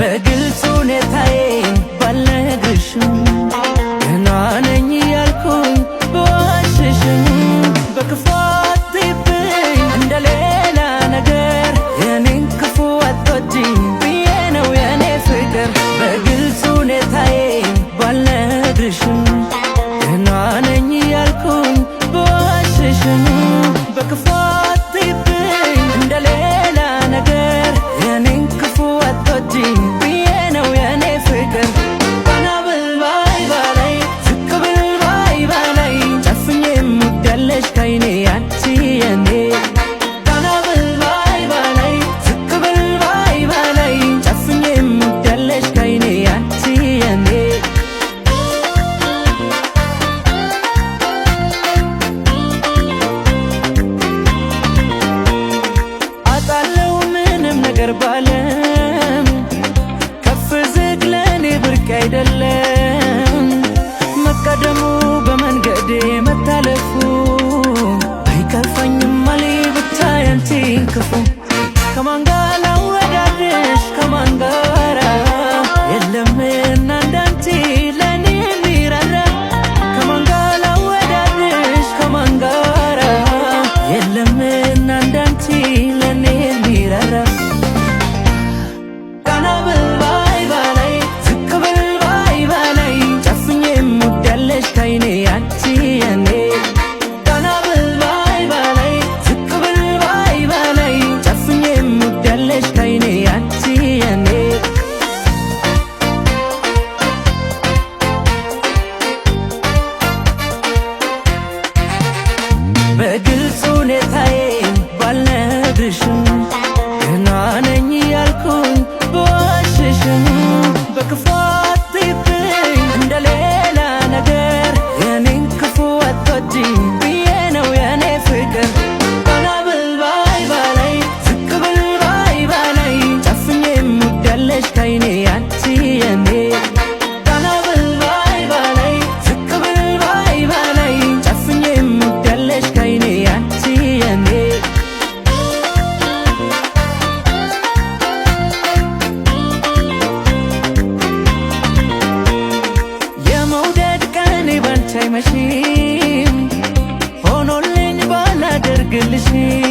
በግልጽ ሁኔታዬን ባልነግርሽም ገና ነኝ ያልኩኝ በዋሽሽም በክፉ አትይብኝ እንደሌላ ነገር የኔን ክፉ አትወጂኝ ብዬ ነው የኔ ፍቅር በግልጽ ሁኔታዬን ባልነግርሽም ገና ነኝ ያልኩኝ በዋሽሽም በክፉ አትይብኝ እንደሌላ ነገር የኔን ክፉ አትወጂኝ ብዬ ነው የኔ ፍቅር ቀና ብል ባይ ባላይ ዝቅ ብል ባይ ባላይ ጨፍኜ የምወዳለሽ ከዓይኔ አንቺ የኔ ቀና ብል ባይ ባላይ ዝቅ ብል ባይ ባላይ ጨፍኜ የምወዳለሽ ከዓይኔ አንቺ የኔ አጣለው ምንም ነገር ባለም ከፍ ዝቅ ለኔ ብርቅ አይደለም መቀደሙ በመንገዴ መታለፉ አይከፋኝም አሌ ብቻ ያንቺን ክፉ ከማን ጋር ላወዳድርሽ ከማን ጋራ የለምና እንዳንቺ ለኔ የሚራራ ከማን ጋር ላወዳድርሽ ከማን ጋራ የለምና እንዳንቺ ለኔ የሚራራ ቀና ብል ባይ ባላይ ዝቅ ብል ባይ ባላይ ጨፍኜ የምወዳለሽ ከዓይኔ አንቺ የኔ ቀና ብል ባይ ባላይ ዝቅ ብል ባይ ባላይ ጨፍኜ የምወዳለሽ ከዓይኔ አንቺ የኔ በግልጽ ሁኔታዬን ባልነግርሽም ገና ነኝ ያልኩኝ በዋሽሽም በክፉ አትይብኝ እንደሌላ ነገር የኔን ክፉ አትወጂኝ ብዬ ነው የኔ ፍቅር ቀና ብል ባይ ባላይ ዝቅ ብል ባይ ባላይ ጨፍኜ የምወዳለሽ ከዓይኔ አንቺ የኔ ቀና ብል ባይ ባላይ ዝቅ ብል ባይ ባላይ ጨፍኜ የምወዳለሽ ከዓይኔ አንቺ የኔ የመውደድ ቀኔ ባንቺ አይመሽም ሆኖልኝ ባላደርግልሽም